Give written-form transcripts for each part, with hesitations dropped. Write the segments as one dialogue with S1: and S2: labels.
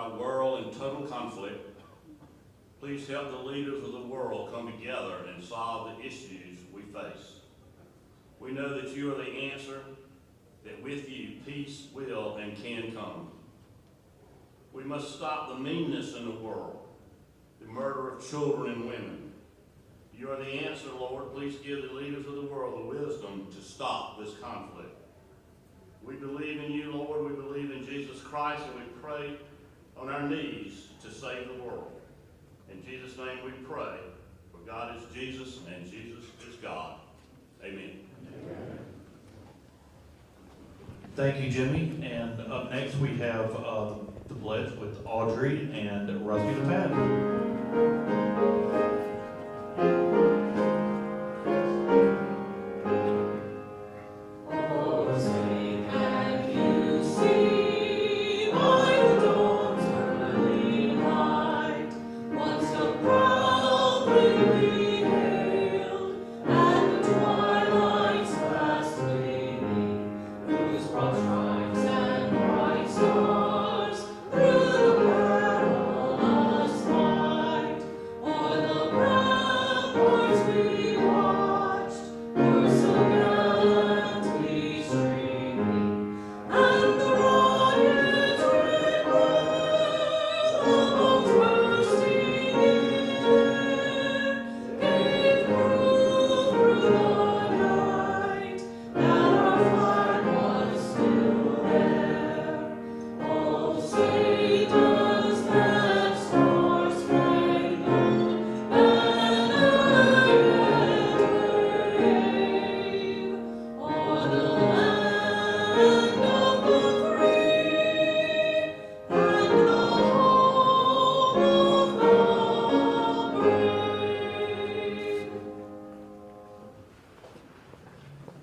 S1: A world in total conflict, please help the leaders of the world come together and solve the issues we face. We know that you are the answer, that with you peace will and can come. We must stop the meanness in the world, the murder of children and women. You are the answer, Lord. Please give the leaders of the world the wisdom to stop this conflict. We believe in you, Lord. We believe in Jesus Christ, and we pray on our knees to save the world. In Jesus' name we pray, for God is Jesus and Jesus is God. Amen.
S2: Thank you, Jimmy. And up next we have the pledge with Audrey and Rusty the Pad.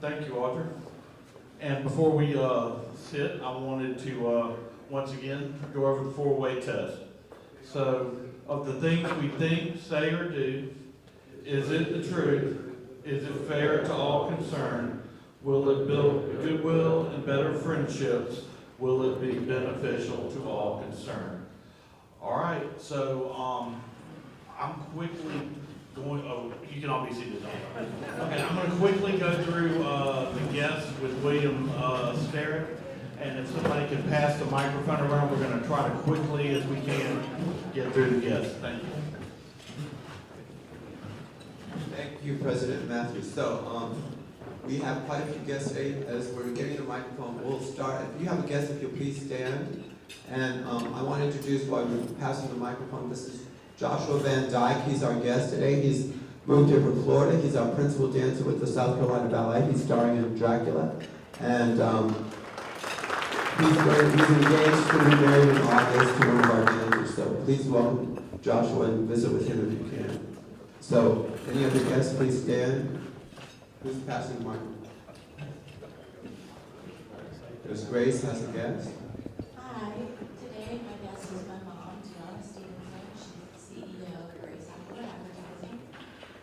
S2: Thank you, Audrey. And before we sit, I wanted to once again go over the four-way test. So, of the things we think, say, or do, is it the truth? Is it fair to all concerned? Will it build goodwill and better friendships? Will it be beneficial to all concerned? All right, so I'm quickly going, oh, you can all be seated. Okay, I'm going to quickly go through the guests with William Sterritt, and if somebody can pass the microphone around, we're going to try to quickly as we can get through the guests. Thank you.
S3: Thank you, President Matthews. So we have quite a few guests today. As we're getting the microphone, we'll start. If you have a guest, if you'll please stand. And I want to introduce, while we're passing the microphone, this is Joshua Van Dyke. He's our guest today. He's moved here from Florida. He's our principal dancer with the South Carolina Ballet. He's starring in Dracula. And he's engaged to be married in August to one of our dancers. So please welcome Joshua and visit with him if you can. So, any other guests, please stand. Who's passing the microphone? There's Grace has a guest.
S4: Hi, today my guest is my mom, Tiana Stevenson. She's the CEO of Grace Outdoor Advertising.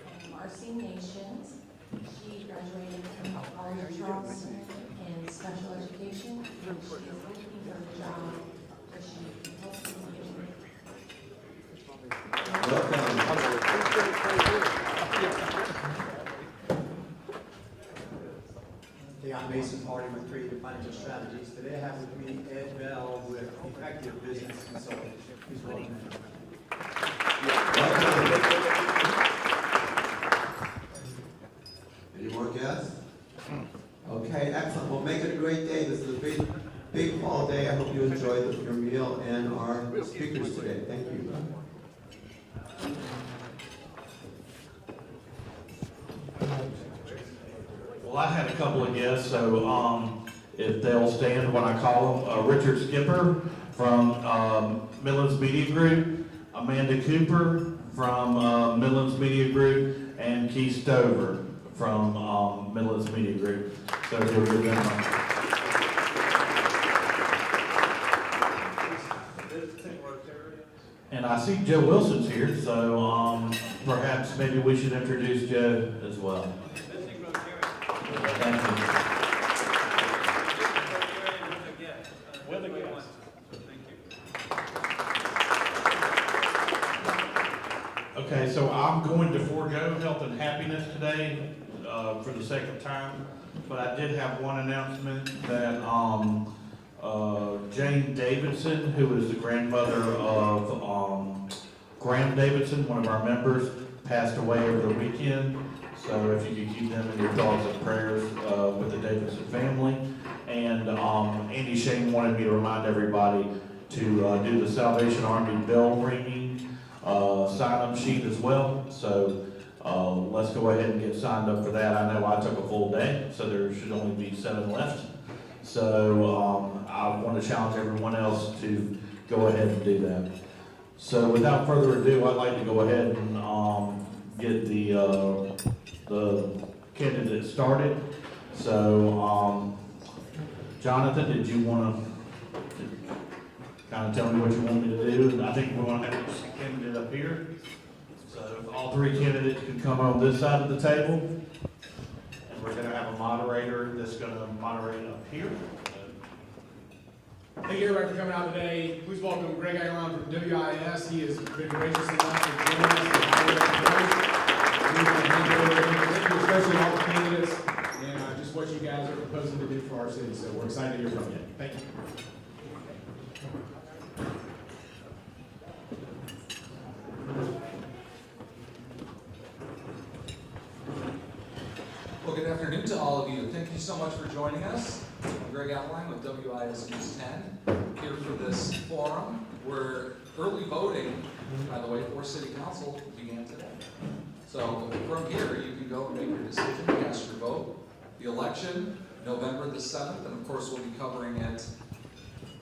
S4: And Marcy Nations, she graduated from College of Charleston in special education, and she is looking for a job where she can hopefully
S5: I'm Mason Hardy with Creative Financial Strategies. Today I have with me Ed Bell with Effective Business Consulting. Please welcome him.
S3: Any more guests? Okay, excellent. Well, make it a great day. This is a big fall day. I hope you enjoy your meal and our speakers today. Thank you.
S2: Well, I had a couple of guests, so if they'll stand when I call them. Richard Skipper from Midlands Media Group, Amanda Cooper from Midlands Media Group, and Keith Stover from Midlands Media Group. So if you'll give them a... And I see Joe Wilson's here, so perhaps maybe we should introduce Joe as well. Thank you.
S6: With a guest. Thank you.
S2: Okay, so I'm going to forego health and happiness today, for the sake of time, but I did have one announcement that, Jane Davidson, who is the grandmother of, Graham Davidson, one of our members, passed away over the weekend. So if you could keep them in your thoughts and prayers, with the Davidson family. And, Andy Shane wanted me to remind everybody to, do the Salvation Army bell ringing, sign-up sheet as well. So, let's go ahead and get signed up for that. I know I took a full day, so there should only be 7 left. So, I want to challenge everyone else to go ahead and do that. So without further ado, I'd like to go ahead and, get the candidates started. So, Jonathan, did you want to kind of tell me what you want me to do? I think we want to have each candidate up here. So if all 3 candidates can come on this side of the table. And we're going to have a moderator that's going to moderate up here.
S6: Thank you everybody for coming out today. Please welcome Greg Aguilar from WIS. He has been gracious enough to join us. Thank you especially to all the candidates and just what you guys are proposing to do for our city. So we're excited to hear from you. Thank you.
S7: Well, good afternoon to all of you. Thank you so much for joining us. I'm Greg Outline with WIS News 10, here for this forum where early voting, by the way, for City Council began today. So from here, you can go and make your decision, cast your vote. The election, November the 7th, and of course we'll be covering it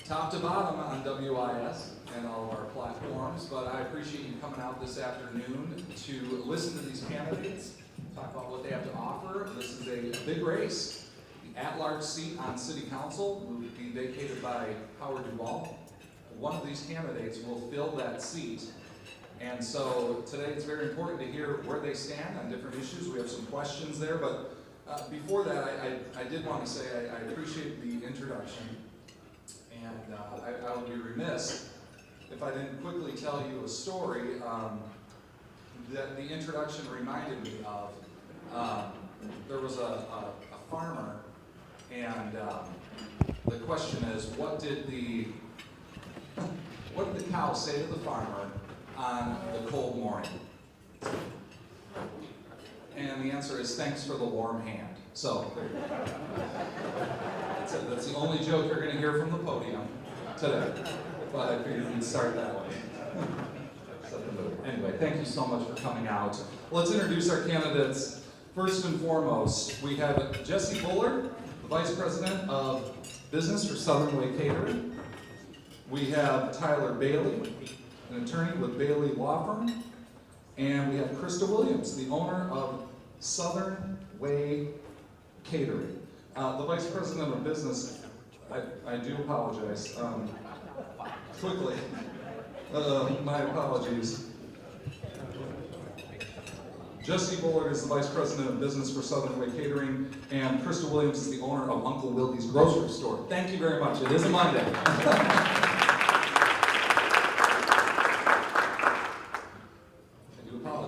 S7: top to bottom on WIS and all of our platforms, but I appreciate you coming out this afternoon to listen to these candidates, talk about what they have to offer. This is a big race. The at-large seat on City Council will be vacated by Howard Duvall. One of these candidates will fill that seat. And so today it's very important to hear where they stand on different issues. We have some questions there, but before that, I did want to say I appreciate the introduction. And I would be remiss if I didn't quickly tell you a story that the introduction reminded me of. There was a farmer, and the question is, what did the cow say to the farmer on the cold morning? And the answer is, thanks for the warm hand. So, that's it. That's the only joke you're going to hear from the podium today. But I figured we'd start that way. Anyway, thank you so much for coming out. Let's introduce our candidates. First and foremost, we have Jesse Buller, the Vice President of Business for Southern Way Catering. We have Tyler Bailey, an attorney with Bailey Law Firm. And we have Krista Williams, the owner of Southern Way Catering. The Vice President of Business, I do apologize. Quickly, my apologies. Jesse Bullard is the Vice President of Business for Southern Way Catering, and Krista Williams is the owner of Uncle Willie's Grocery Store. Thank you very much. It is a Monday.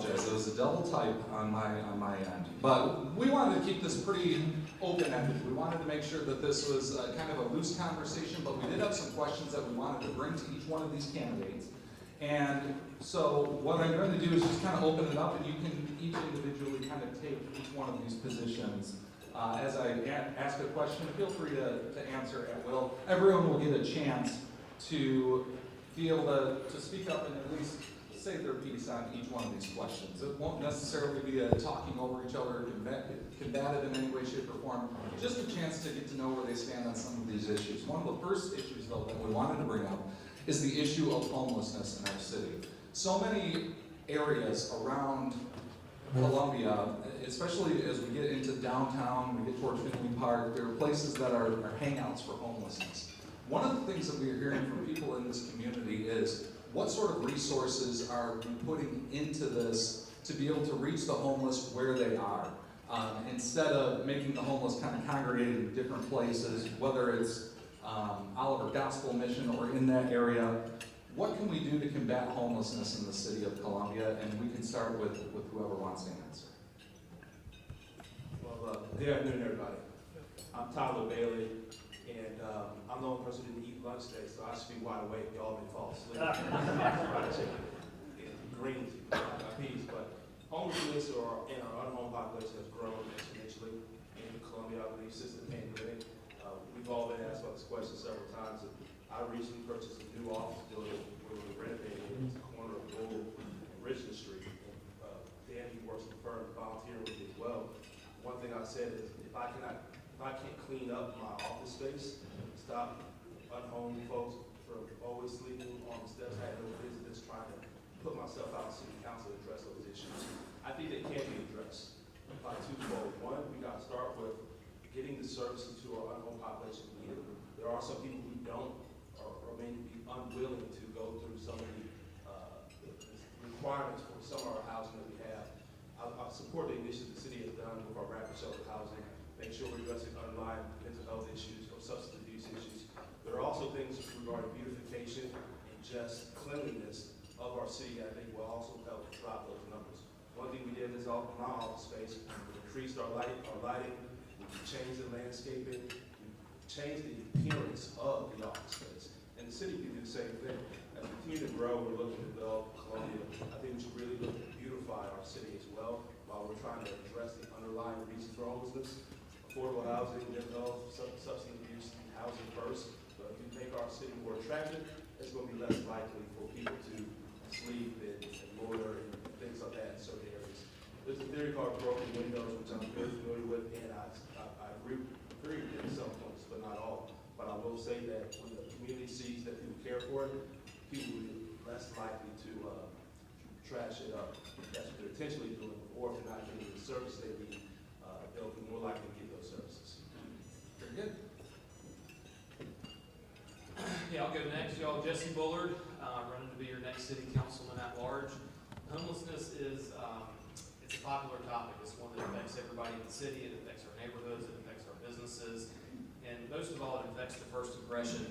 S7: It was a double type on my end. But we wanted to keep this pretty open-ended. We wanted to make sure that this was kind of a loose conversation, but we did have some questions that we wanted to bring to each one of these candidates. And so what I'm going to do is just kind of open it up, and you can each individually kind of take each one of these positions. As I ask a question, feel free to answer at will. Everyone will get a chance to be able to speak up and at least say their piece on each one of these questions. It won't necessarily be a talking over each other, combative in any way, shape, or form. Just a chance to get to know where they stand on some of these issues. One of the first issues, though, that we wanted to bring up is the issue of homelessness in our city. So many areas around Columbia, especially as we get into downtown, we get towards Finley Park, there are places that are hangouts for homelessness. One of the things that we are hearing from people in this community is, what sort of resources are we putting into this to be able to reach the homeless where they are? Instead of making the homeless kind of congregated in different places, whether it's Oliver Gospel Mission or in that area, what can we do to combat homelessness in the city of Columbia? And we can start with whoever wants to answer.
S8: Well, good afternoon, everybody. I'm Tyler Bailey, and I'm the only person who didn't eat lunch today, so I should be wide awake. Y'all may fall asleep. Fried chicken and greens, peas, but homelessness in our unhomed population has grown exponentially in Columbia, I believe, since the pandemic. We've all been asked about this question several times. And I recently purchased a new office building where we're renovating it. It's the corner of Bull and Richmond Street. And Dan, he works in the firm, volunteering with me as well. One thing I said is, if I can't clean up my office space, stop unhomed folks from always sleeping on the steps, I had no business trying to put myself out to city council to address those issues. I think they can be addressed by twofold. One, we got to start with getting the services to our unhomed population needed. There are some people who don't or may be unwilling to go through some of the requirements for some of our housing that we have. I support the initiative the city has done with our rapid shelter housing, make sure we're addressing underlying mental health issues or substance abuse issues. There are also things regarding beautification and just cleanliness of our city that I think will also help drop those numbers. One thing we did is in my office space, we increased our lighting, we changed the landscaping, we changed the appearance of the office space. And the city can do the same thing. As we continue to grow, we're looking to develop Columbia. I think we should really look to beautify our city as well while we're trying to address the underlying reasons for homelessness. Affordable housing, mental health, substance abuse, housing first. But if we make our city more attractive, it's going to be less likely for people to sleep and loiter and things like that in certain areas. There's a theory called broken windows, which I'm very familiar with, and I agree with it in some points, but not all. But I will say that when the community sees that people care for it, people will be less likely to trash it up. That's what they're intentionally doing, or if they're not getting the service they need, they'll be more likely to get those services.
S7: Very good.
S9: Yeah, I'll go next, y'all. Jesse Bullard, running to be your next city councilman at large. Homelessness is it's a popular topic. It's one that affects everybody in the city. It affects our neighborhoods. It affects our businesses. And most of all, it affects the first impression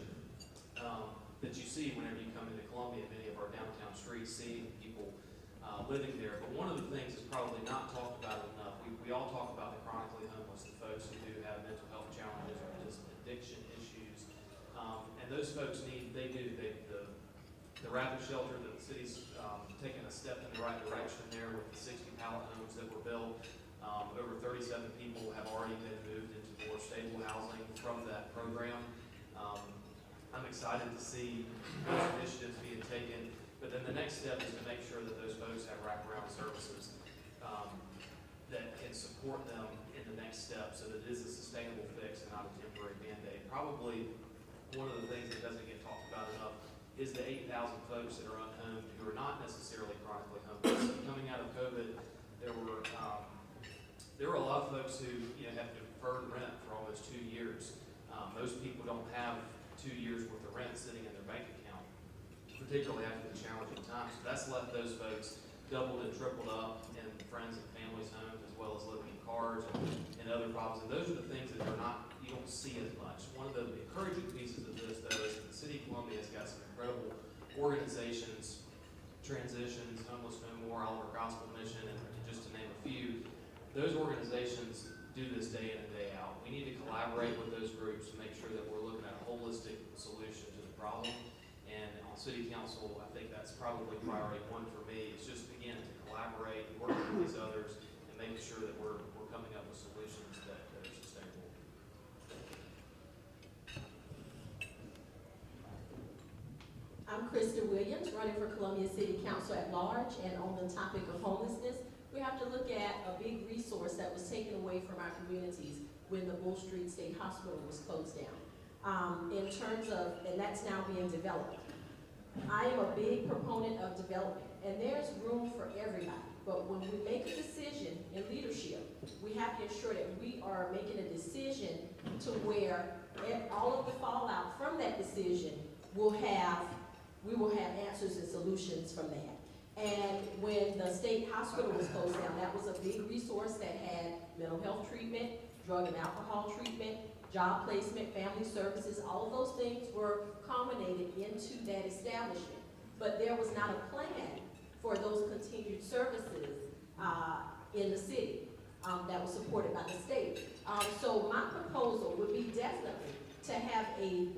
S9: that you see whenever you come into Columbia. Many of our downtown streets, seeing people living there. But one of the things that's probably not talked about enough, we all talk about the chronically homeless, the folks who do have mental health challenges or just addiction issues. And those folks the rapid shelter that the city's taken a step in the right direction there with the 60 pallet homes that were built. Over 37 people have already been moved into more stable housing from that program. I'm excited to see those initiatives being taken, but then the next step is to make sure that those folks have wraparound services that can support them in the next step so that it is a sustainable fix and not a temporary Band-Aid. Probably one of the things that doesn't get talked about enough is the 8,000 folks that are unhomed who are not necessarily chronically homeless. Coming out of COVID, there were a lot of folks who have deferred rent for almost 2 years. Most people don't have 2 years worth of rent sitting in their bank account, particularly after the challenging times. So that's left those folks doubled and tripled up in friends and families' homes, as well as living in cars and other problems. And those are the things that you don't see as much. One of the encouraging pieces of this, though, is that the City of Columbia has got some incredible organizations, Transitions, Homeless No More, Oliver Gospel Mission, and just to name a few. Those organizations do this day in and day out. We need to collaborate with those groups to make sure that we're looking at a holistic solution to the problem. And on City Council, I think that's probably priority one for me. It's just, again, to collaborate, work with these others, and making sure that we're coming up with solutions that are sustainable.
S10: I'm Krista Williams, running for Columbia City Council at large, and on the topic of homelessness, we have to look at a big resource that was taken away from our communities when the Bull Street State Hospital was closed down. In terms of, and that's now being developed. I am a big proponent of development, and there's room for everybody. But when we make a decision in leadership, we have to ensure that we are making a decision to where all of the fallout from that decision we will have answers and solutions from that. And when the state hospital was closed down, that was a big resource that had mental health treatment, drug and alcohol treatment, job placement, family services. All of those things were culminated into that establishment. but there was not a plan for those continued services in the city that was supported by the state. So my proposal would be definitely to have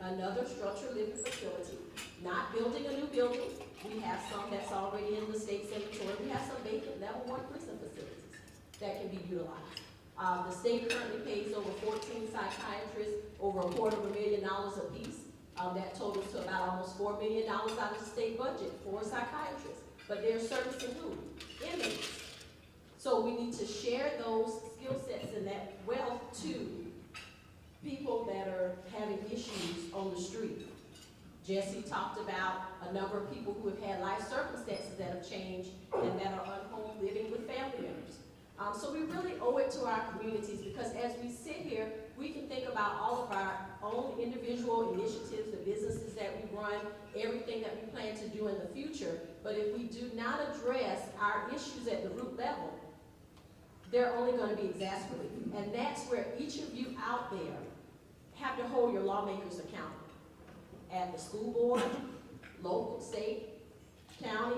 S10: another structured living facility, not building a new building. We have some that's already in the state cemetery. We have some vacant level 1 prison facilities that can be utilized. The state currently pays over 14 psychiatrists over $250,000 apiece. That totals to about almost $4 million out of the state budget for psychiatrists. But they're servicing who? Inmates. So we need to share those skill sets and that wealth to people that are having issues on the street. Jesse talked about a number of people who have had life circumstances that have changed and that are unhome living with family members. So we really owe it to our communities, because as we sit here, we can think about all of our own individual initiatives, the businesses that we run, everything that we plan to do in the future. But if we do not address our issues at the root level, they're only going to be exacerbated. And that's where each of you out there have to hold your lawmakers accountable. At the school board, local, state, county,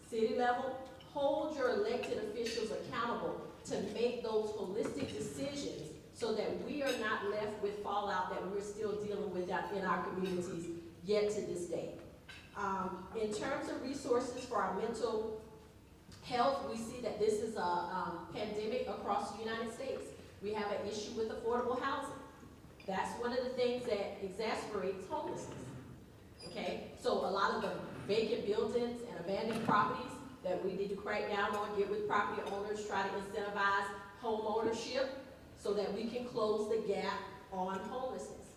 S10: city level, hold your elected officials accountable to make those holistic decisions so that we are not left with fallout that we're still dealing with in our communities yet to this day. In terms of resources for our mental health, we see that this is a pandemic across the United States. We have an issue with affordable housing. That's one of the things that exasperates homelessness. Okay, so a lot of the vacant buildings and abandoned properties that we need to crack down on, get with property owners, try to incentivize home ownership so that we can close the gap on homelessness.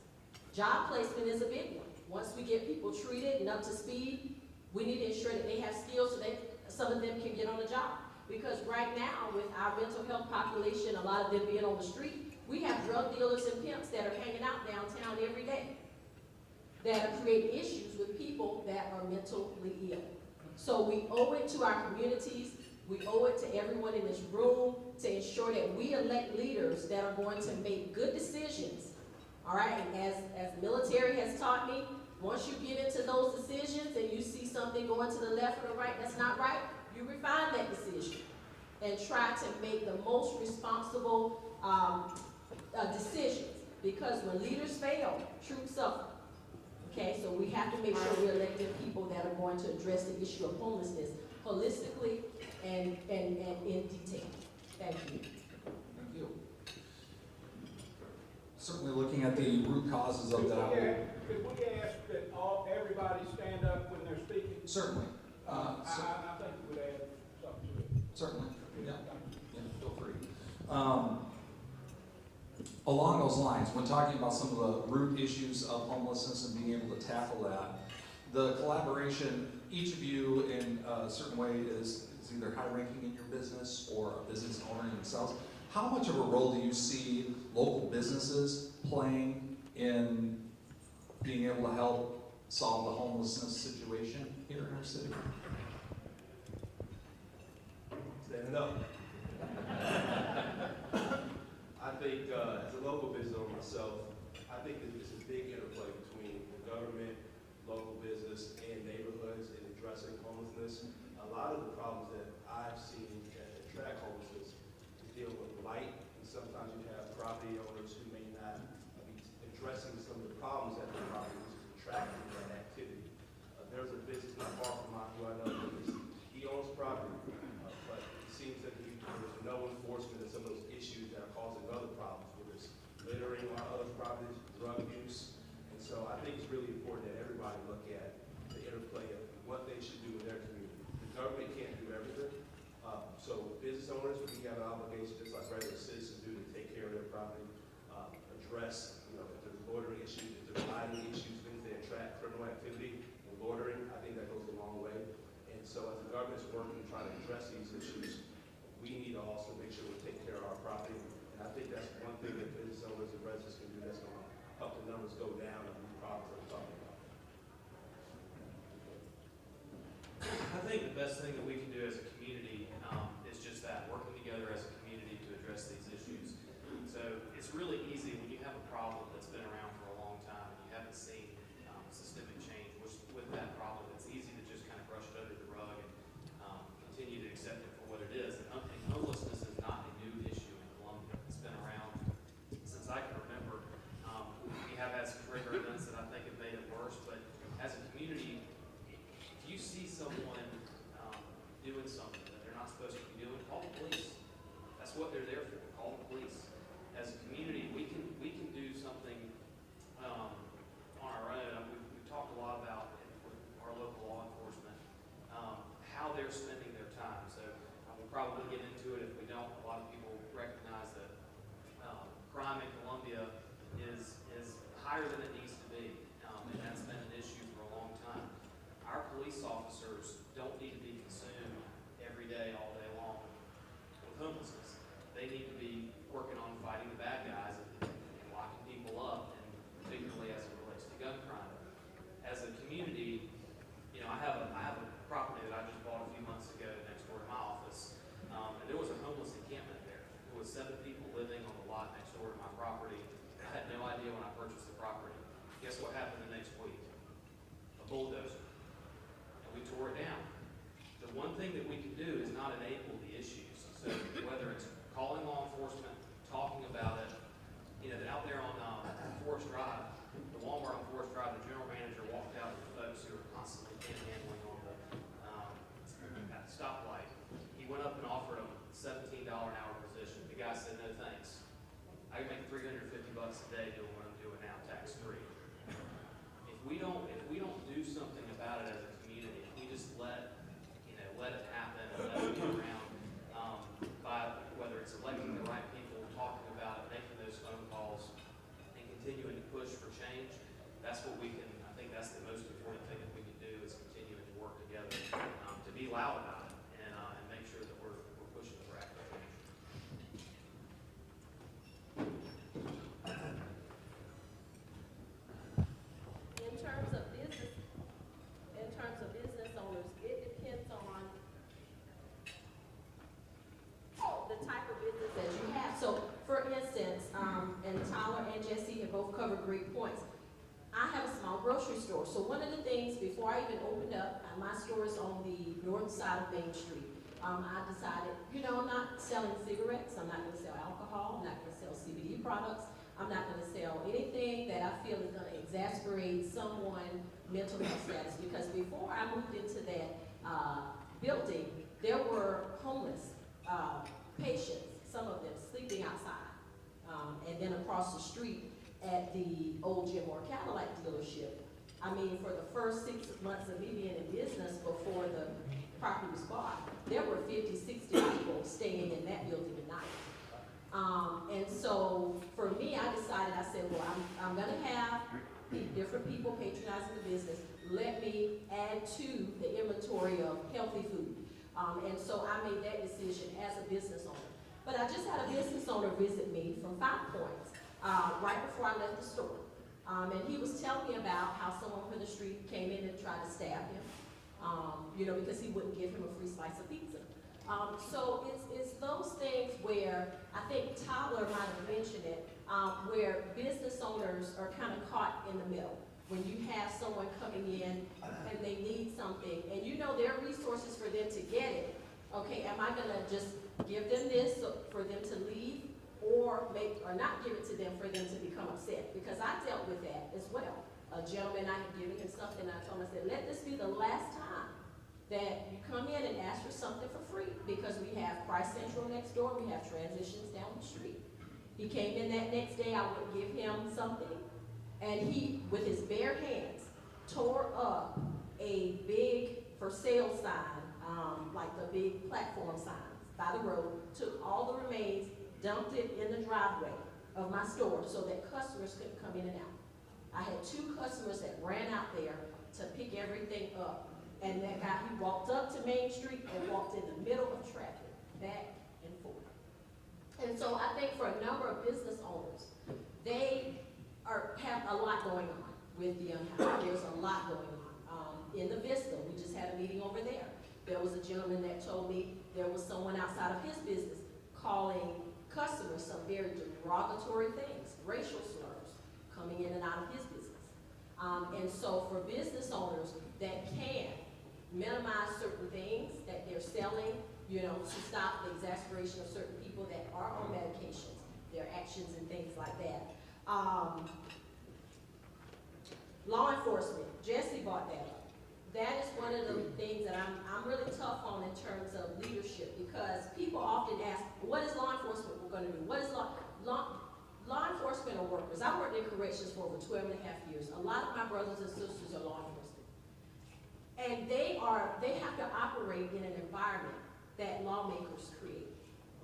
S10: Job placement is a big one. Once we get people treated and up to speed, we need to ensure that they have skills so that some of them can get on a job. Because right now, with our mental health population, a lot of them being on the street, we have drug dealers and pimps that are hanging out downtown every day that are creating issues with people that are mentally ill. So we owe it to our communities, we owe it to everyone in this room to ensure that we elect leaders that are going to make good decisions. All right, and as the military has taught me, once you get into those decisions and you see something going to the left or the right that's not right, you refine that decision and try to make the most responsible decisions. Because when leaders fail, troops suffer. Okay, so we have to make sure we're electing people that are going to address the issue of homelessness holistically and in detail. Thank you.
S7: Thank you. Certainly looking at the root causes of that.
S11: Could we ask that everybody stand up when they're speaking?
S7: Certainly.
S11: I think it would add something to it.
S7: Certainly. Yeah, feel free. Along those lines, when talking about some of the root issues of homelessness and being able to tackle that, the collaboration, each of you in a certain way is either high-ranking in your business or a business owner themselves. How much of a role do you see local businesses playing in being able to help solve the homelessness situation here in our city?
S8: Standing up. I think as a local business owner myself, I think that it's a big interplay between the government, local business, and neighborhoods in addressing homelessness. A lot of the problems that I've seen that attract homelessness is dealing with blight, and sometimes you have property owners who may not be addressing some of the problems at the property, which is attracting that activity. There's a business not far from mine who I know he owns property, but it seems that there's no enforcement of some of those issues that are causing other problems, whether it's littering on other properties, drug use. And so I think it's really important that everybody look at the interplay of what they should do in their community. The government can't do everything. So business owners, we have an obligation, just like regular citizens do, to take care of their property, address, if there's loitering issues, if there's lighting issues, things that attract criminal activity and loitering. I think that goes a long way. And so as the government's working to try to address these issues, we need to also make sure we take care of our property. And I think that's one thing that business owners and residents can do that's going to help the numbers go down on these problems that we're talking about.
S9: I think the best thing that we can do as a community is just that, working together as a community to address these issues. So it's really easy when you have a problem that's been around for a long time and you haven't seen systemic change with that problem. It's easy to just kind of brush guess what happened the next week? A bulldozer. And we tore it down. The one thing that we can do is not enable the issues. So whether it's calling law enforcement, talking about it, out there on Forest Drive, the Walmart on Forest Drive, the general manager walked out with folks who are constantly panhandling on the at the stoplight. He went up and offered them a $17 an hour position. The guy said, no thanks. I can make $350 a day doing what I'm doing now, tax free. If we don't do something about it as a community, if we just let it happen and let it be around, by whether it's electing the right people, talking about it, making those phone calls, and continuing to push for change, that's what we can. I think that's the most important thing that we can do is continuing to work together to be loud about it and make sure that we're pushing for active change.
S10: In terms of business owners, it depends on the type of business that you have. So, for instance, and Tyler and Jesse have both covered great points. I have a small grocery store. So one of the things, before I even opened up, my store is on the north side of Main Street. I decided, I'm not selling cigarettes. I'm not going to sell alcohol. I'm not going to sell CBD products. I'm not going to sell anything that I feel is going to exasperate someone's mental health status. Because before I moved into that building, there were homeless patients, some of them sleeping outside. And then across the street at the old Jim Moore Cadillac dealership, I mean, for the first 6 months of me being in business before the property was bought, there were 50, 60 people staying in that building at night. And so for me, I decided, I said, well, I'm going to have different people patronizing the business. Let me add to the inventory of healthy food. And so I made that decision as a business owner. But I just had a business owner visit me from 5 Points right before I left the store. And he was telling me about how someone from the street came in and tried to stab him, because he wouldn't give him a free slice of pizza. So it's those things where, I think Tyler might have mentioned it, where business owners are kind of caught in the middle. When you have someone coming in and they need something, and there are resources for them to get it, okay, am I gonna just give them this for them to leave, or not give it to them for them to become upset? Because I dealt with that as well. A gentleman, I had given him something, I told him, I said, let this be the last time that you come in and ask for something for free, because we have Christ Central next door, we have Transitions down the street. He came in that next day, I would give him something, and he, with his bare hands, tore up a big for sale sign, like the big platform signs by the road, took all the remains, dumped it in the driveway of my store so that customers couldn't come in and out. I had 2 customers that ran out there to pick everything up. And that guy, he walked up to Main Street and walked in the middle of traffic, back and forth. And so I think for a number of business owners, they have a lot going on with the unhoused. There's a lot going on. In the Vista, we just had a meeting over there. There was a gentleman that told me there was someone outside of his business calling customers some very derogatory things, racial slurs, coming in and out of his business. And so for business owners that can minimize certain things that they're selling, to stop the exasperation of certain people that are on medications, their actions and things like that. Law enforcement, Jesse brought that up. That is one of the things that I'm really tough on in terms of leadership, because people often ask, what is law enforcement going to do? What is law enforcement are workers? I worked in corrections for over 12 and a half years. A lot of my brothers and sisters are law enforcement. And they have to operate in an environment that lawmakers create,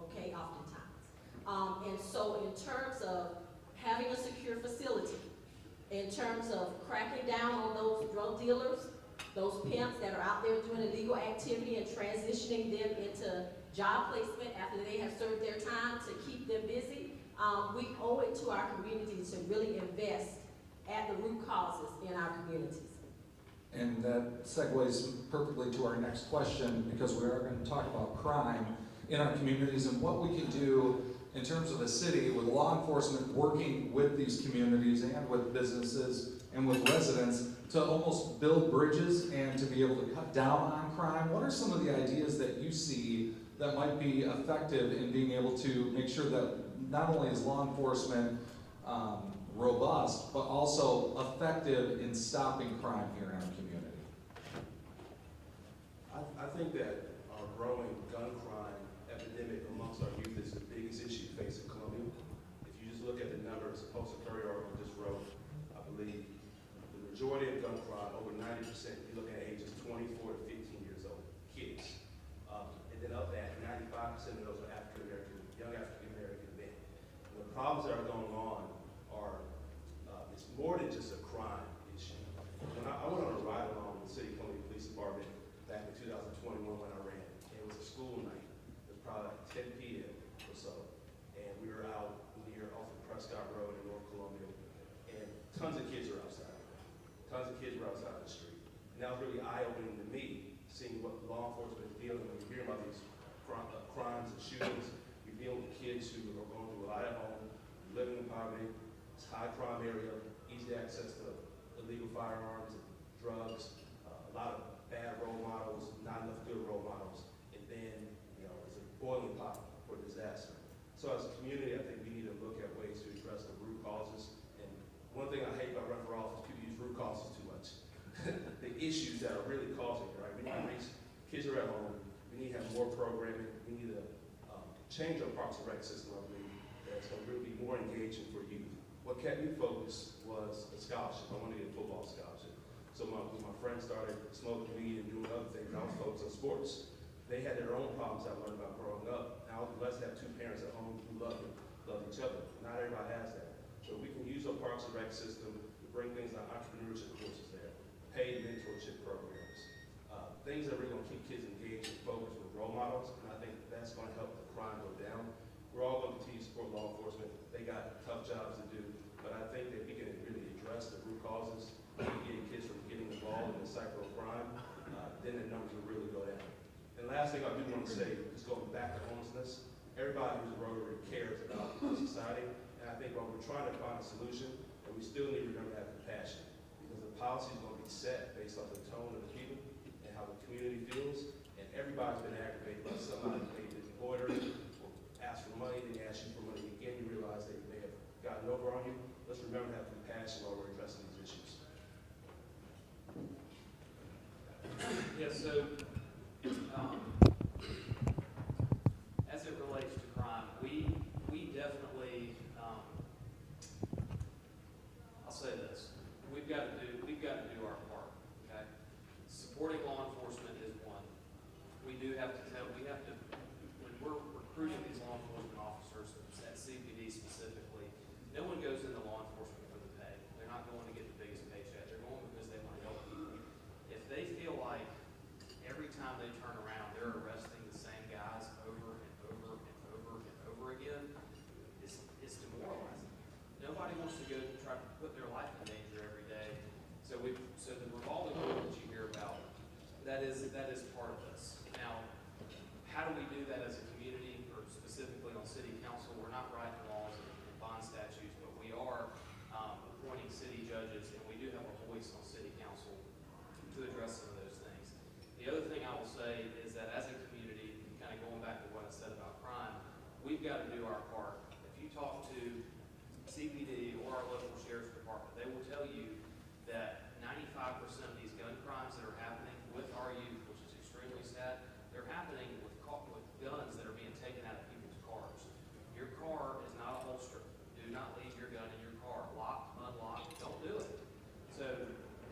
S10: okay, oftentimes. And so in terms of having a secure facility, in terms of cracking down on those drug dealers, those pimps that are out there doing illegal activity and transitioning them into job placement after they have served their time to keep them busy, we owe it to our communities to really invest at the root causes in our communities.
S7: And that segues perfectly to our next question, because we are going to talk about crime in our communities and what we can do in terms of a city with law enforcement working with these communities and with businesses and with residents to almost build bridges and to be able to cut down on crime. What are some of the ideas that you see that might be effective in being able to make sure that not only is law enforcement robust, but also effective in stopping crime here in our community?
S8: I think that our growing gun crime epidemic amongst our youth is the biggest issue facing Columbia. If you just look at the numbers, the Post Courier article just wrote, I believe the majority of gun crime, over 90%, you're looking at ages 24 to 15 years old, kids. And then of that, 95% of those are African American, young African American men. And the problems that are going on are, it's more than just a crime issue. When I went on a ride along with the City Columbia Police Department back in 2021 when I ran. It was a school night. It was probably like 10 p.m. or so. And we were out near off of Prescott Road in North Columbia. And tons of kids were outside. Tons of kids were outside the street. And that was really eye-opening to me, seeing what law enforcement is dealing with. You hear about these crimes and shootings. You're dealing with kids who are going through a lot at home, living in poverty. It's a high crime area, easy access to illegal firearms and drugs, a lot of bad role models, not enough good role models, and then, it's a boiling pot for disaster. So as a community, I think we need to look at ways to address the root causes. And one thing I hate about running for office, people use root causes too much. The issues that are really causing it, right? We need to reach kids who are at home. We need to have more programming. We need to change our Parks and Rec system, I believe, that's going to really be more engaging for youth. What kept me focused was a scholarship. I wanted to get a football scholarship. So when my friends started smoking weed and doing other things, I was focused on sports. They had their own problems I learned about growing up. I was blessed to have two parents at home who love each other. Not everybody has that. So we can use our Parks and Rec system to bring things like entrepreneurship courses there, paid mentorship programs, things that are really going to keep kids engaged and focused with role models. And I think that's going to help the crime go down. We're all going to continue to support law enforcement. They got tough jobs to do. But I think that we can really address the root causes, getting kids from getting involved in the cycle of crime, then the numbers will really go down. And last thing I do want to say, just going back to homelessness, everybody who's a Rotary cares about our society, and I think when we're trying to find a solution, and we still need to remember to have compassion, because the policy is going to be set based off the tone of the people and how the community feels, and everybody's been aggravated by somebody who made this loitering or asked for money, then asked you for money, again you realize they may have gotten over on you. Let's remember to have compassion while we're addressing these issues.
S9: Yeah, so, as it relates to crime, we definitely, I'll say this, we've got to do our part, okay? Supporting law enforcement is one. We have to, when we're recruiting these law enforcement officers at CPD specifically, no one goes into law enforcement for the pay. They're not going to get the biggest paycheck. They're going because they want to help people. If they feel like every time they turn around, they're arresting the same guys over and over and over and over again, it's demoralizing. Nobody wants to go try to put their life in danger every day. So the revolving door that you hear about, that is part of this. Now, how do we do that as a community, or specifically on city council? We're not writing laws and bond statutes, but we are appointing city judges, and we do have a voice on city council to address some of those things. The other thing I will say is that as a community, kind of going back to what I said about crime, we've got to do our part. If you talk to CPD or our local sheriff's department, they will tell you that 95% of these gun crimes that are happening with our youth, which is extremely sad, they're happening with guns that are being taken out of people's cars. Your car is not a holster. Do not leave your gun in your car. Lock, unlock, don't do it. So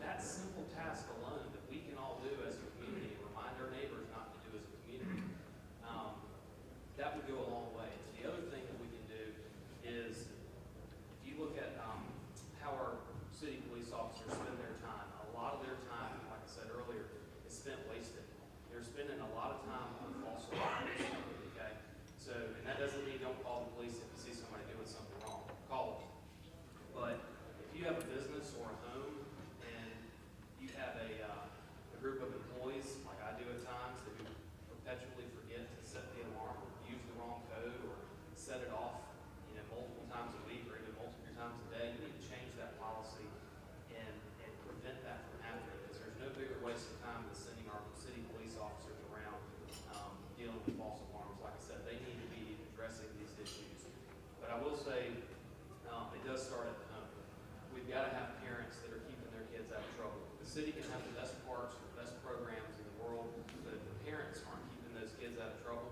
S9: that simple task alone that we can all do as a community, and remind our neighbors not to do as a community, that would go a long way. The other thing that we can do is, if you look at how our city police officers spend their time, a lot of their time, like I said earlier, is spent wasted. They're spending a lot of time on false city can have the best parks, the best programs in the world, but if the parents aren't keeping those kids out of trouble,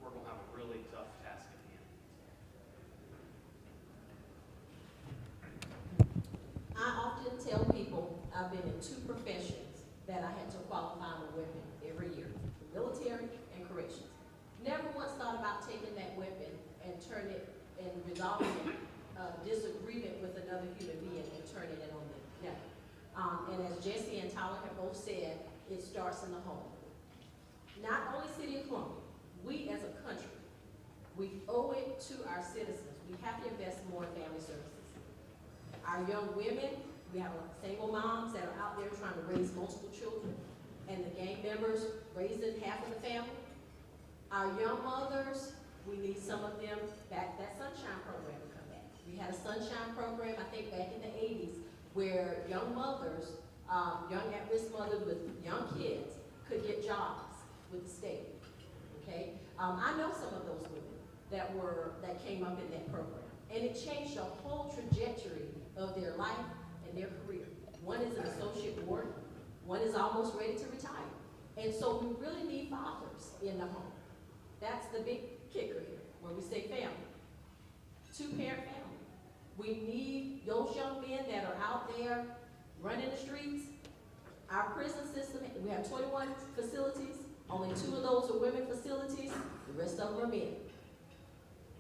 S9: we're going to have a really tough task at hand.
S10: I often tell people I've been in 2 professions that I had to qualify my weapon every year, the military and corrections. Never once thought about taking that weapon and turning it and resolving a disagreement with another human being and turning it on them. Never. And as Jesse and Tyler have both said, it starts in the home. Not only City of Columbia, we as a country, we owe it to our citizens. We have to invest more in family services. Our young women, we have single moms that are out there trying to raise multiple children, and the gang members raising half of the family. Our young mothers, we need some of them back, that Sunshine Program to come back. We had a Sunshine Program, I think back in the 80s, where young mothers, young at-risk mothers with young kids could get jobs with the state, okay? I know some of those women that came up in that program, and it changed the whole trajectory of their life and their career. One is an associate warden, one is almost ready to retire. And so we really need fathers in the home. That's the big kicker here, when we say family. 2-parent family. We need those young men that are out there running the streets. Our prison system, we have 21 facilities, only 2 of those are women facilities, the rest of them are men.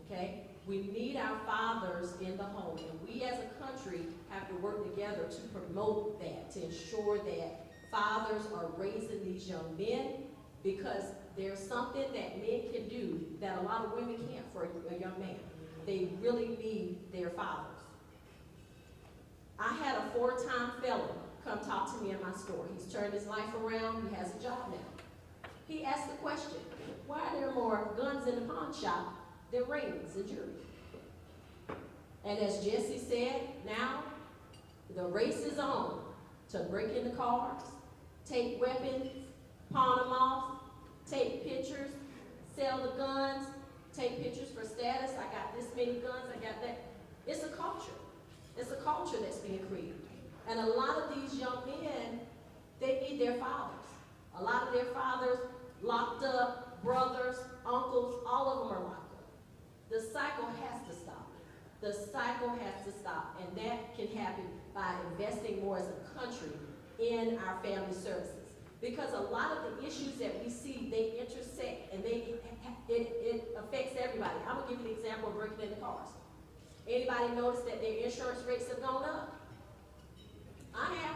S10: Okay? We need our fathers in the home, and we as a country have to work together to promote that, to ensure that fathers are raising these young men, because there's something that men can do that a lot of women can't for a young man. They really need their fathers. I had a 4-time felon come talk to me in my store. He's turned his life around, he has a job now. He asked the question, why are there more guns in the pawn shop than rings and jewelry? And as Jesse said, now the race is on to break into cars, take weapons, pawn them off, take pictures, sell the guns, take pictures for status. I got this many guns, I got that. It's a culture. It's a culture that's being created. And a lot of these young men, they need their fathers. A lot of their fathers locked up, brothers, uncles, all of them are locked up. The cycle has to stop. The cycle has to stop. And that can happen by investing more as a country in our family services. Because a lot of the issues that we see, they intersect and it affects everybody. I'm gonna give you an example of breaking into cars. Anybody notice that their insurance rates have gone up? I have.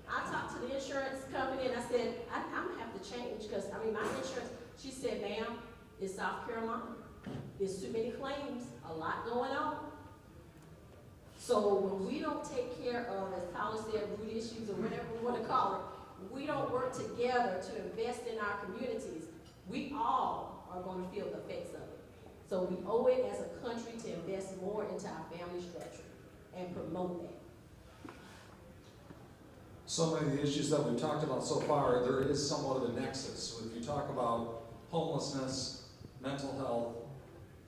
S10: I talked to the insurance company and I said, I'm gonna have to change because my insurance, she said, ma'am, it's South Carolina. There's too many claims, a lot going on. So when we don't take care of, as Tyler said, root issues or whatever we want to call it, we don't work together to invest in our communities, we all are going to feel the effects of it. So we owe it as a country to invest more into our family structure and promote that.
S7: So many of the issues that we've talked about so far, there is somewhat of a nexus. So if you talk about homelessness, mental health,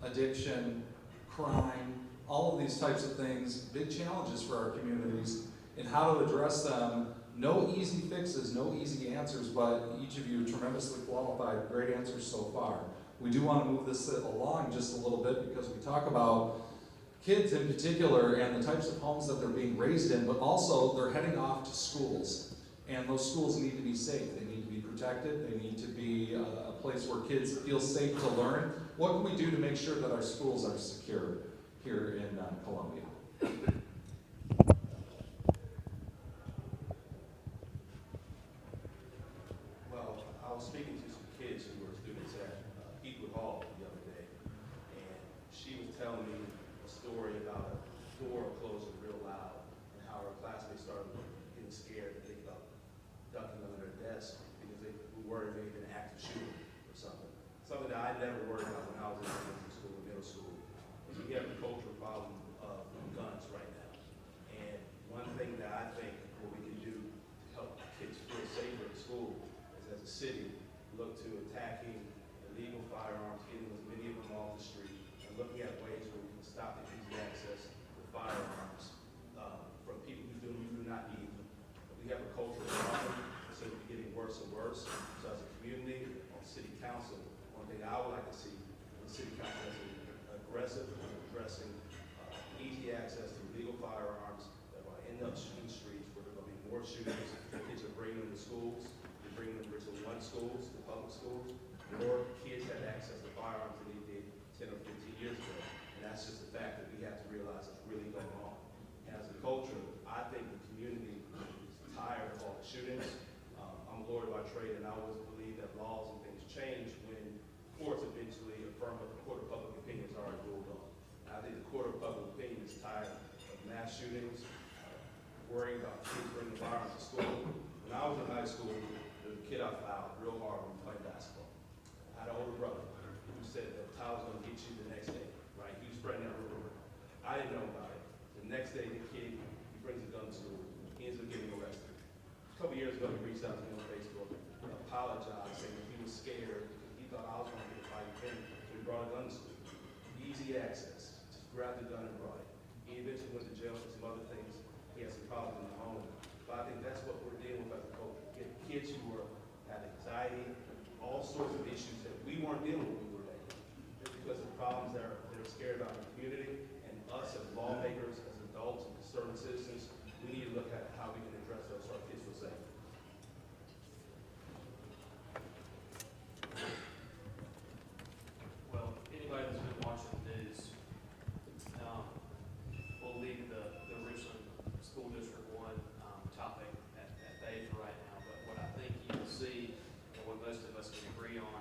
S7: addiction, crime, all of these types of things, big challenges for our communities, and how to address them. No easy fixes, no easy answers, but each of you tremendously qualified, great answers so far. We do want to move this along just a little bit because we talk about kids in particular and the types of homes that they're being raised in, but also they're heading off to schools. And those schools need to be safe. They need to be protected. They need to be a place where kids feel safe to learn. What can we do to make sure that our schools are secure here in Columbia?
S8: Well, I was speaking to some kids who were students at Eastwood Hall the other day, and she was telling me a story about a door closing real loud and how her classmates started getting scared and thinking about ducking under their desk because they were worried maybe an active shooter or something. Something that I never worried about when I was in elementary school and middle school. Because we have a cultural problem of guns right now. And one thing that I think what we can do to help kids feel safer at school is, as a city, look to attacking illegal firearms, getting as many of them off the street, and looking at ways where we can stop the easy access to firearms from people who do not need them. We have a worse and worse. So as a community, on city council, one thing I would like to see the city council is aggressive in addressing easy access to legal firearms that will end up shooting streets where there will be more shootings. Kids are bringing them to schools. They're bringing them to Richland 1 schools, to public schools. More kids had access to firearms than they did 10 or 15 years ago. And that's just a fact that we have to realize is really going on. And as a culture, I think the community is tired of all the shootings. I'm a lawyer by trade, and I always believe that laws and things change when courts eventually affirm what the court of public opinion has already ruled on. And I think the court of public opinion is tired of mass shootings, worrying about kids bringing firearms to school. When I was in high school, there was a kid I fouled real hard when playing basketball. I had an older brother who said that Tyler's going to get you the next day, right? He was spreading that rumor. I didn't know about it. The next day, the kid, he brings a gun to school. He ends up getting arrested. A couple years ago, he reached out to me on Facebook and apologized, saying that he was scared because he thought I was going to get a fight with him, so he brought a gun to school. Easy access. Just grabbed the gun and brought it. He eventually went to jail for some other things. He had some problems in the home. But I think that's what we're dealing with as a culture. Get kids who have anxiety, all sorts of issues that we weren't dealing with when we were there. It's because of the problems that are scared about the community, and us as lawmakers, as adults, and concerned citizens, we need to look at how we can address those so our kids feel safe.
S9: Well, anybody that's been watching the news will leave the Richland School District 1 topic at bay for right now. But what I think you will see, and what most of us can agree on,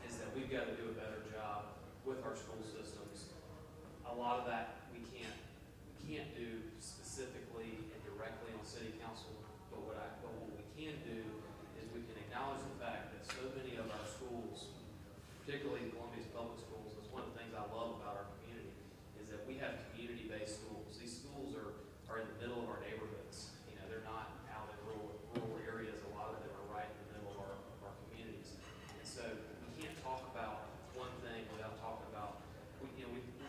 S9: is that we've got to do a better job with our school systems. A lot of that we can't do specifically and directly on city council, but what we can do is we can acknowledge the fact that so many of our schools, particularly Columbia's public schools, is one of the things I love about our community, is that we have community-based schools. These schools are in the middle of our neighborhoods. You know, they're not out in rural areas. A lot of them are right in the middle of our communities. And so we can't talk about one thing without talking about, we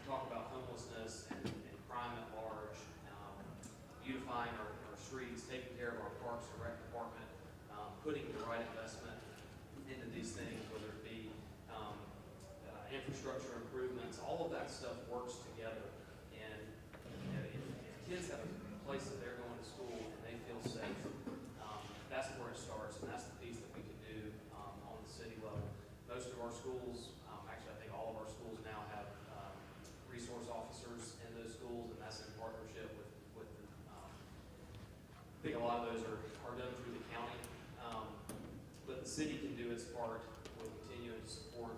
S9: talk about homelessness and crime at large, beautifying our streets, taking care of our parks and rec department, putting the right investment into these things, whether it be infrastructure improvements. All of that stuff works together. And if kids have a place that they're going to school and they feel safe, that's where it starts, and that's the piece that we can do on the city level. Most of our schools, actually I think all of our schools now have resource officers in those schools, and that's in partnership with I think a lot of those are done through the county. But the city can do its part with continuing to support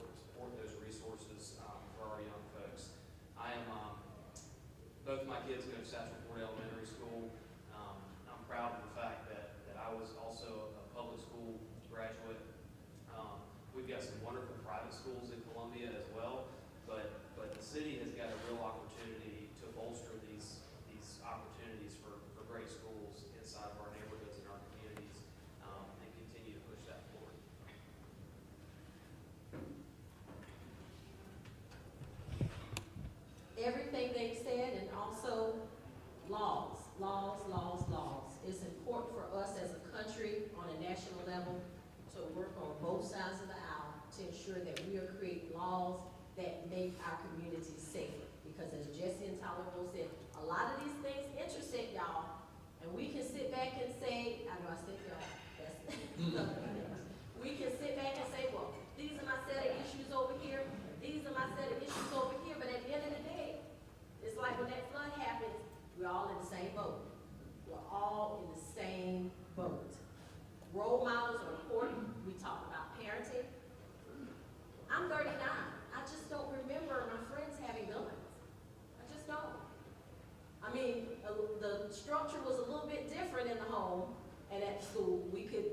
S9: those resources for our young folks. I am, both my kids go to Satchel Ford Elementary School. I'm proud of the fact that I was also a public school graduate. We've got some wonderful private schools in Columbia as well, but the city has got a real opportunity to bolster these opportunities for great schools inside of our neighborhoods and our communities, and continue to push that forward.
S10: Everything they've said, and also laws. It's important for us as a country on a national level to work on both sides of the aisle to ensure that we are creating laws that make our communities safer. Because as Jesse and Tyler both said, a lot of these things intersect, y'all, and we can sit back and say, I know I said y'all, we can sit back and say, well, these are my set of issues over here, these are my set of issues over here, but at the end of the day, it's like when that flood happens, we're all in the same boat. We're all in the same boat. Role models are important. We talk about parenting. I'm 39. I just don't remember my friends having guns. I just don't. I mean, the structure was a little bit different in the home and at school. We could,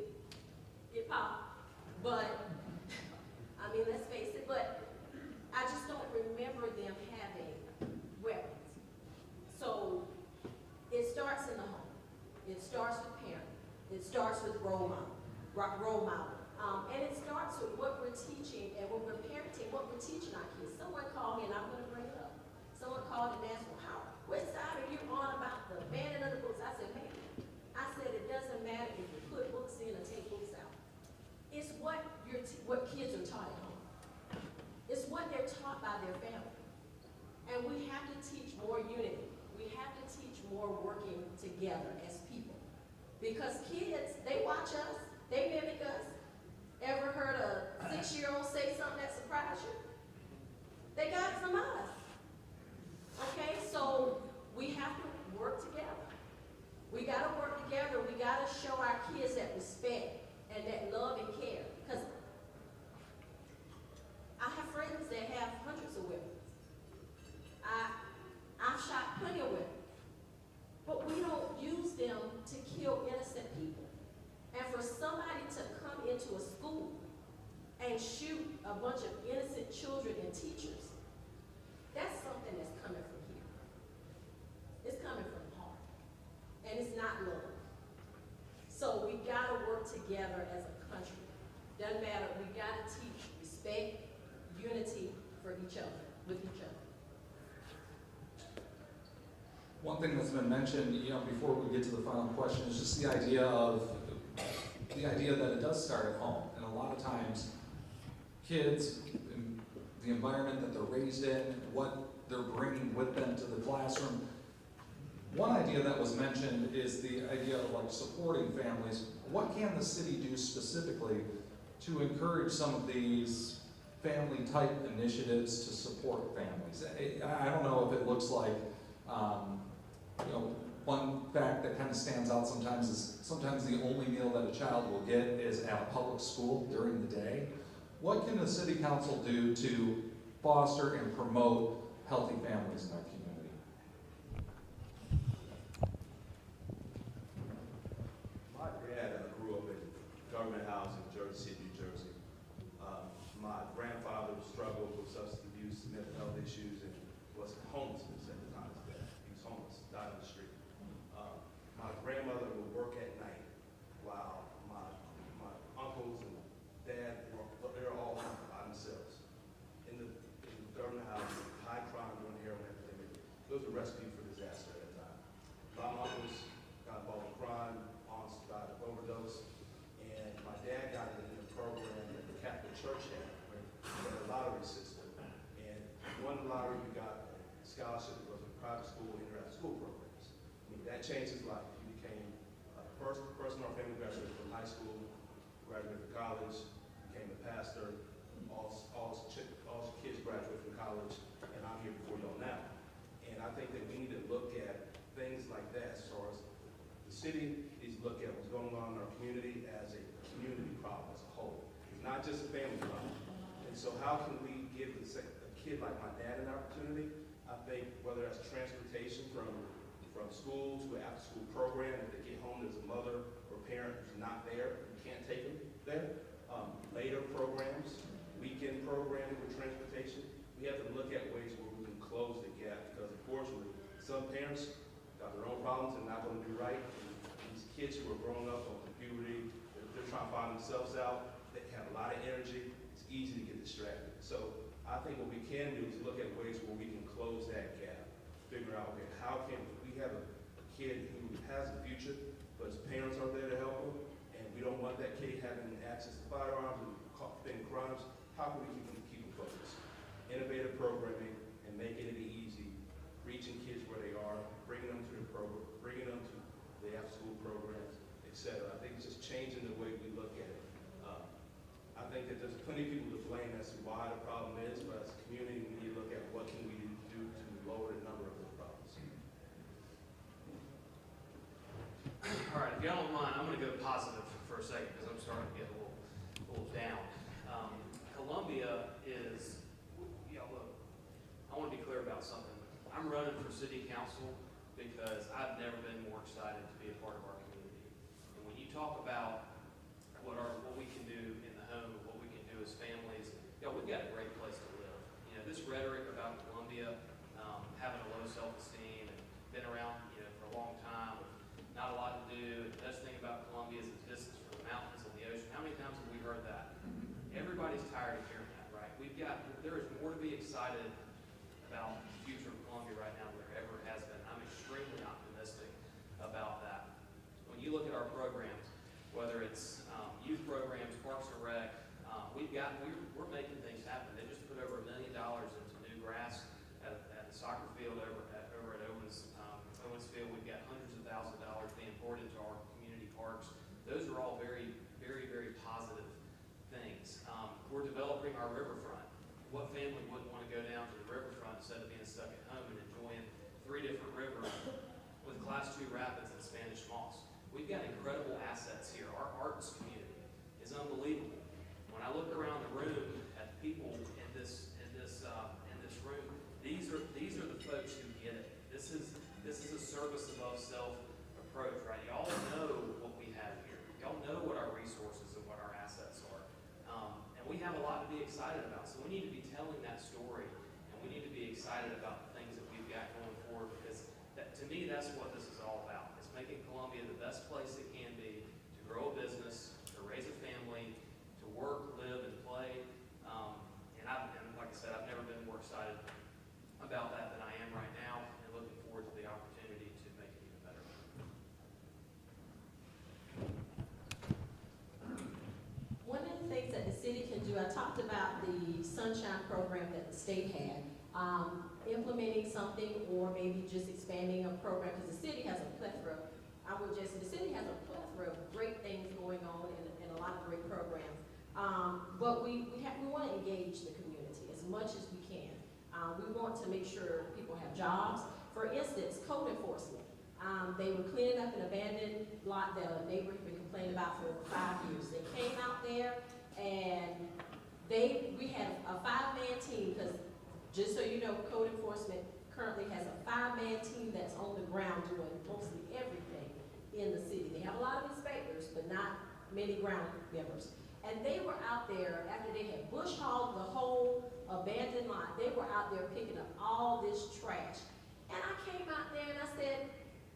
S10: what kids are taught at home. It's what they're taught by their family. And we have to teach more unity. We have to teach more working together as people. Because kids, they watch us, they mimic us. Ever heard a 6-year-old say something that surprised you? They got it from us. Okay, so we have to work together. We gotta work together. We gotta show our kids that respect and that love and care. Because I have friends that have hundreds of weapons. I've shot plenty of weapons. But we don't use them to kill innocent people. And for somebody to come into a school and shoot a bunch of innocent children and teachers, that's something that's coming from here. It's coming from the heart. And it's not love. So we gotta work together as a country. Doesn't matter, we gotta teach respect, unity for each other, with each other.
S7: One thing that's been mentioned, before we get to the final question, is just the idea that it does start at home. And a lot of times, kids, in the environment that they're raised in, what they're bringing with them to the classroom. One idea that was mentioned is the idea of like supporting families. What can the city do specifically to encourage some of these family type initiatives to support families? I don't know if it looks like, one fact that kind of stands out sometimes is sometimes the only meal that a child will get is at a public school during the day. What can the city council do to foster and promote healthy families in our community?
S8: My dad grew up in government housing, Jersey City, New Jersey. My grandfather struggled with substance abuse, mental health issues, and was homelessness at the time of his death. He was homeless, died on the street. My grandmother would work at night while my uncles and dad they're all by themselves. In the government housing, high crime during the heroin epidemic. It was a recipe for disaster at that time. My uncles got involved in crime, aunts died of overdose, and my dad got in the program that the Catholic Church had, where they had a lottery system. And one lottery we got a scholarship to go to a private school, interactive school programs. I mean, that changed his life. He became the first person in our family graduated from high school, graduated from college, became a pastor. All his kids graduated from college, and I'm here before y'all now. And I think that we need to look at things like that as far as the city needs to look at what's going on in our community as a community problem as a whole. It's not just a family problem. And so how can we give a kid like my dad an opportunity? I think whether that's transportation from school to an after-school program, if they get home, there's a mother or parent who's not there, you can't take them there. Later programs, weekend programming with transportation. We have to look at ways where we can close the gap because unfortunately, some parents got their own problems and not going to do right. And these kids who are growing up on puberty, they're trying to find themselves out. They have a lot of energy. It's easy to get distracted. So I think what we can do is look at ways where we can close that gap. Figure out, okay, how can we have a kid who has a future, but his parents aren't there to help him, and we don't want that kid having access to firearms and committing crimes. How can we keep them focused? Innovative programming and making it easy, reaching kids where they are, bringing them to the program, bringing them to the after-school programs, etc. I think it's just changing the way we look at it. I think that there's plenty of people to blame as to why the problem is, but as a community, we need to look at what can we do to lower the number of those problems.
S9: All right, if y'all don't mind, I'm going to go positive for a second because I'm starting to get a little down. Columbia is, look, I want to be clear about something. I'm running for city council because I've never been more excited to be a part of our community. And when you talk about what we can do in the home, what we can do as families, we've got a great place to live. This rhetoric about Columbia having a low self-esteem and been around, for a long time, not a lot to do. And the best thing about Columbia is its distance from the mountains and the ocean. How many times have we heard that? Everybody's tired of hearing that, right? There is more to be excited about the future of Columbia right now than there ever has been. I'm extremely optimistic about that. When you look at our programs, whether it's youth programs, Parks and Rec, we're making things happen. They just put over $1 million into new grass at the soccer field over at Owens Field. We've got hundreds of thousands of dollars being poured into our community parks. Those are all very, very, very positive things. We're developing our riverfront. What family wouldn't want to go down to the riverfront instead of being stuck at home and enjoying 3 different rivers with Class 2 rapids and Spanish moss? We've got incredible assets here. Our arts community is unbelievable. When I look around the room at the people in this room, these are the folks who get it. This is a service above self approach, right? Y'all know what we have here. Y'all know what our resources and what our assets are. And we have a lot to be excited about. So we need to be telling that story, and we need to be excited about the things that we've got going forward, because to me, that's what this is all about. It's making Columbia the best place it can be to grow a business, to raise a family, to work, live, and play. And like I said, I've never been more excited about that than I am right now, and looking forward to the opportunity to make it even better.
S10: One of the things that the city can do, I talked about the Sunshine Program that the state had, implementing something or maybe just expanding a program, because the city has a plethora, the city has a plethora of great things going on and a lot of great programs. But we want to engage the community as much as we can. We want to make sure people have jobs. For instance, code enforcement. They were cleaning up an abandoned lot that a neighbor had been complaining about for over 5 years. They came out there and we had a 5-man team, because just so you know, code enforcement currently has a 5-man team that's on the ground doing mostly everything in the city. They have a lot of inspectors, but not many ground members. And they were out there, after they had bush hogged the whole abandoned lot, they were out there picking up all this trash. And I came out there and I said,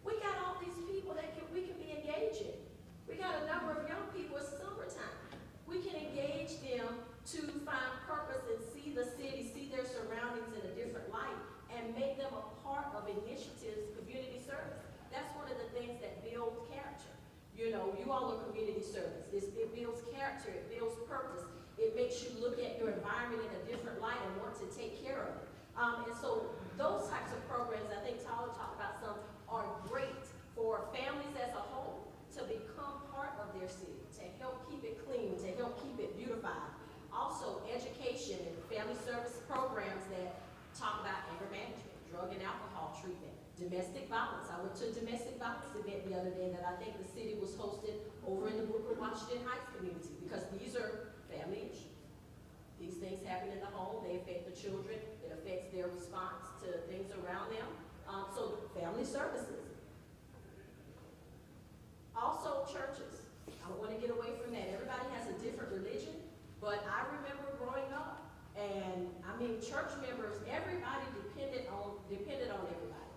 S10: we got all these people that we can be engaging. We got a number of young people, it's summertime. We can engage them to find purpose and see the city, see their surroundings in a different light, and make them a part of initiatives, community service. That's one of the things that builds character. You know, you all are community service. It builds character, it builds purpose. It makes you look at your environment in a different light and want to take care of it. And so those types of programs, I think Tyler talked about some, are great for families as a whole to become part of their city, to help keep it clean, to help keep it beautified. Also, education and family service programs that talk about anger management, drug and alcohol treatment, domestic violence. I went to a domestic violence event the other day that I think the city was hosting over in the Brooklyn, Washington Heights community, because these are family issues. These things happen in the home, they affect the children, it affects their response to things around them. So family services. Also churches. I don't want to get away from that. Everybody has a different religion, but I remember growing up, and I mean church members, everybody depended on everybody.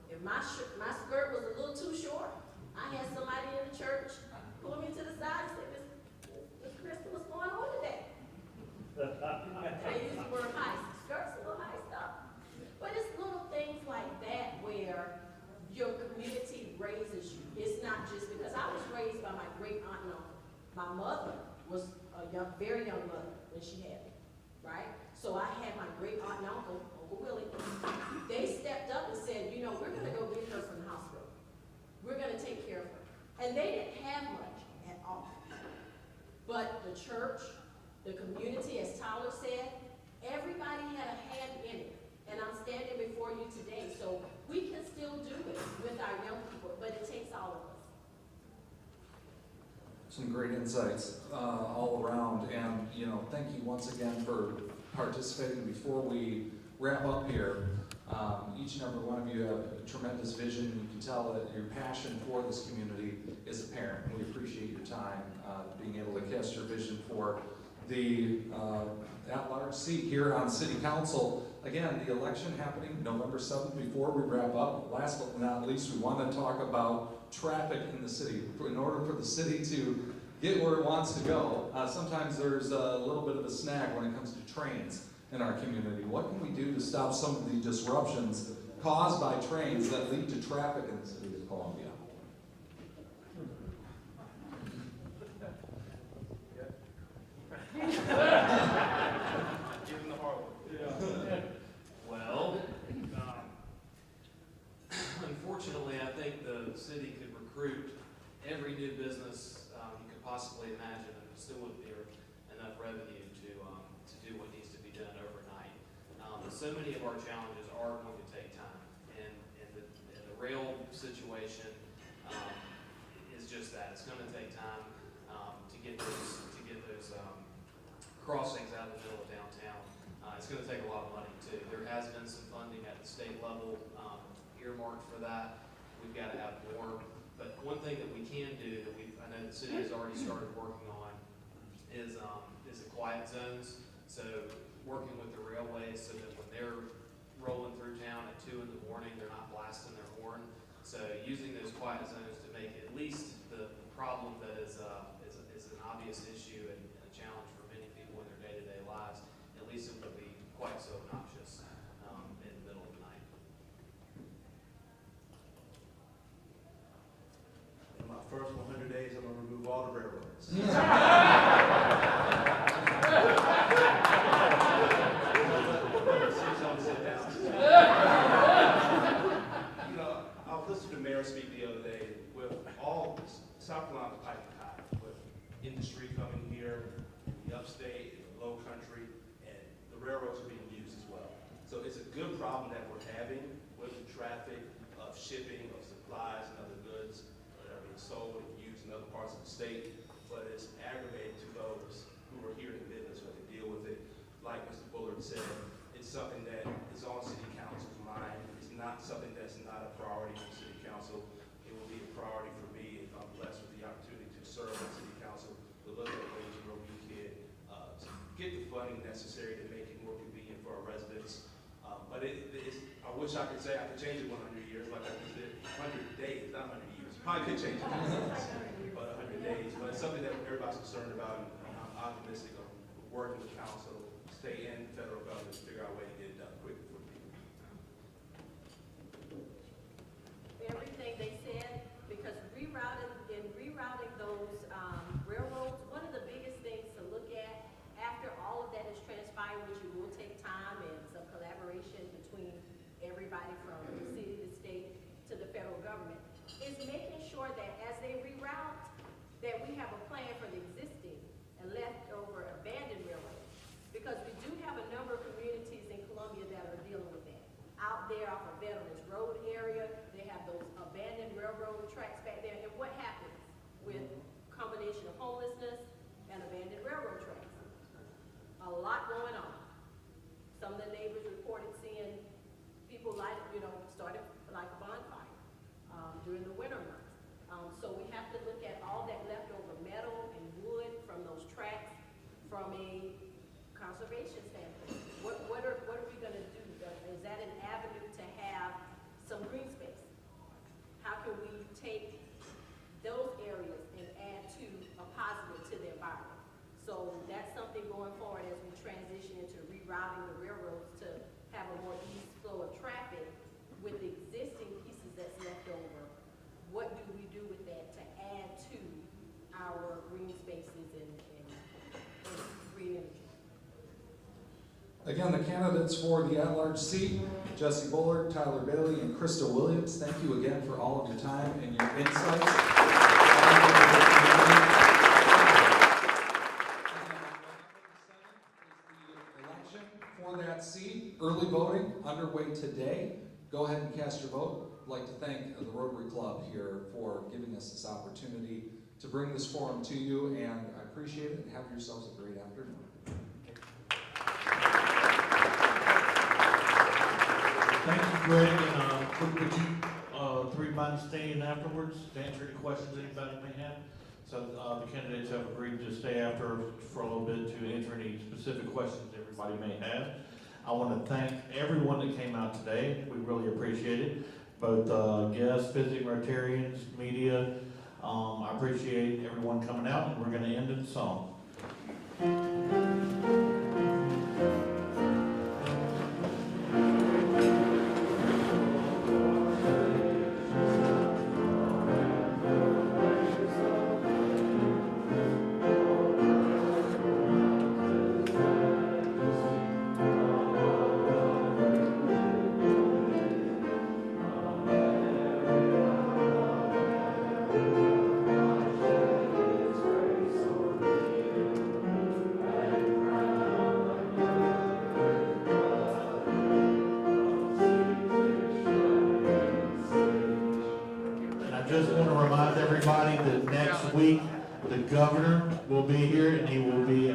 S10: If my skirt was a little too short, I had somebody in the church pull me to the side and say, Miss Crystal, what's going on today? They use the word high. Skirt's a little high stuff. But it's little things like that where your community raises you. It's not just because I was raised by my great aunt and uncle. My mother was a very young mother when she had me, right? So I had my great aunt and uncle, Uncle Willie. They stepped up and said, you know, we're going to go get her from the hospital. We're going to take care of her. And they didn't have much at all. But the church, the community, as Tyler said, everybody had a hand in it. And I'm standing before you today. So we can still do it with our young people, but it takes all of us.
S7: Some great insights all around, and thank you once again for participating. Before we wrap up here, each and every one of you have a tremendous vision. You can tell that your passion for this community is apparent. We appreciate your time being able to cast your vision for the at-large seat here on City Council. Again, the election happening November 7th. Before we wrap up, last but not least, we want to talk about traffic in the city. In order for the city to get where it wants to go, sometimes there's a little bit of a snag when it comes to trains in our community. What can we do to stop some of the disruptions caused by trains that lead to traffic in the city of Columbia?
S9: so many of our challenges are going to take time, and the rail situation is just that. It's going to take time to get those crossings out of the middle of downtown. It's going to take a lot of money too. There has been some funding at the state level earmarked for that. We've got to have more. But one thing that we can do that I know the city has already started working on is the quiet zones. So working with the railways so that when they're rolling through town at 2 in the morning, they're not blasting their horn. So using those quiet zones to make at least the problem that is an obvious issue and a challenge for many people in their day-to-day lives, at least it will be quite so obnoxious in the middle of the night.
S8: In my first 100 days, I'm gonna remove all the railroads. You know, I was listening to the mayor speak the other day with all South Carolina piping hot, with industry coming here, the upstate, the low country, and the railroads are being used as well. So it's a good problem that we're having with the traffic of shipping of supplies and other goods that are being sold and used in other parts of the state, but it's aggravating to those who are here in business who have to deal with it. Like Mr. Bullard said, it's something that is on City Council's mind. It's not something that's not a priority for City Council. It will be a priority for me if I'm blessed with the opportunity to serve on City Council, to look at ways where we can get the funding necessary to make it more convenient for our residents. But I wish I could say I could change it 100 years, like I just did 100 days, not 100 years. Probably could change it, but 100 days. But it's something that everybody's concerned about, and I'm optimistic of working with council, state and federal government to figure out a way to get it done quickly for people.
S10: Everything they said, because rerouting those railroads, one of the biggest things to look at after all of that has transpired, which it will take time and some collaboration between everybody from the city, the state, to the federal government, is making sure that as they reroute, that we have a plan for the existing and leftover abandoned railroads. Because we do have a number of communities in Columbia that are dealing with that. Out there off of Veterans Road area, they have those abandoned railroad tracks back there. And what happens with combination of homelessness and abandoned railroad tracks? A lot going on. Some of the neighbors reported seeing people started like a bonfire during the winter months. So we have to look at all that leftover metal and wood from those tracks from a conservation standpoint. What are we going to do? Is that an avenue to have some green space? How can we take those areas and add to a positive to the environment? So that's something going forward as we transition into rerouting the railroads to have a more easy flow of traffic with the existing pieces that's left over. What do we do with that to add to our green spaces and green energy?
S7: Again, the candidates for the at-large seat, Jesse Bullard, Tyler Bailey, and Krista Williams, thank you again for all of your time and your insights. Election for that seat, early voting underway today. Go ahead and cast your vote. I'd like to thank the Rotary Club here for giving us this opportunity to bring this forum to you, and I appreciate it. Have yourselves a great afternoon.
S2: Thank you, Greg, and would you three mind staying afterwards to answer any questions anybody may have? So the candidates have agreed to stay after for a little bit to answer any specific questions everybody may have. I want to thank everyone that came out today. We really appreciate it. Both guests, visiting Rotarians, media. I appreciate everyone coming out, and we're going to end in song. governor will be here, and he will be